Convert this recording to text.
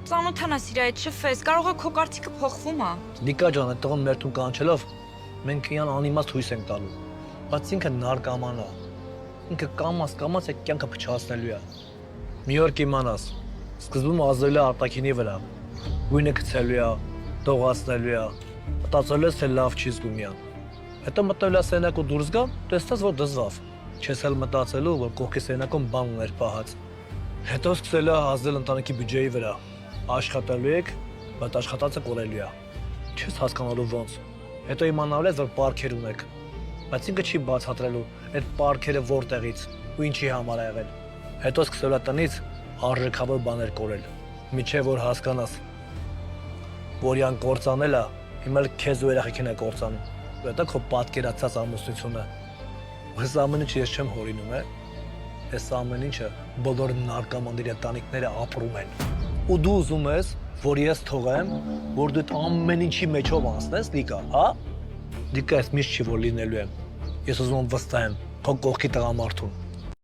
ծանոթանաս իր այդ շփվես, կարող է քո կարծիքը փոխվում է։ Լիկա ջան, այդ տղան մեր տուն կանչելով մենք իրան անիմաստ հույս ենք տալու։ Բայց ինքը նարկաման է։ Ինքը կամաց է կյանքը փչացնելու է։ Մի օր կիմանաս, սկզբում ազդել է արտաքինի վրա։ Գույնը գցելու է, դողացնելու է, մտածել ես, թե լավ չի զգում իրան։ Հետո մտնել է սենյակը դուրս գա, տեսած որ դզվավ։ Չես էլ մտածելու, որ կողքի սենյակում բան ուներ պահած։ Հետո սկսել է ազդել ընտանիքի բյուջեի վրա։ Աշխատելու եք, բայց աշխատածը կորելու է։ Չես հասկանալու ոնց։ Հետո իմանալ ես, որ պարքեր ունեք։ Բայց ինքը չի բացատրելու, այդ պարքերը որտեղից ու ինչի համար է եղել։ Հետո սկսել է տնից արժեքավոր բաներ կորել։ Միջև որ հասկանաս, որ իրան կործանել է, հիմա էլ քեզ ու երեխեքին է կործանում։ Դա քո պատկերացած ամուսնությունը։ Այս ամեն ինչը ես չեմ հորինում, այս ամեն ինչը բոլոր նարկամանների ընտանիքները ապրում են։ Ու դու ուզում ես, որ ես թողեմ, որ դու այդ ամեն ինչի մեջով անցնես, Լիկա, հա? Լիկա, այս միշտ չի որ լինելու եմ։ Ես ուզում եմ վստահեմ քո կողքի տղամարդուն։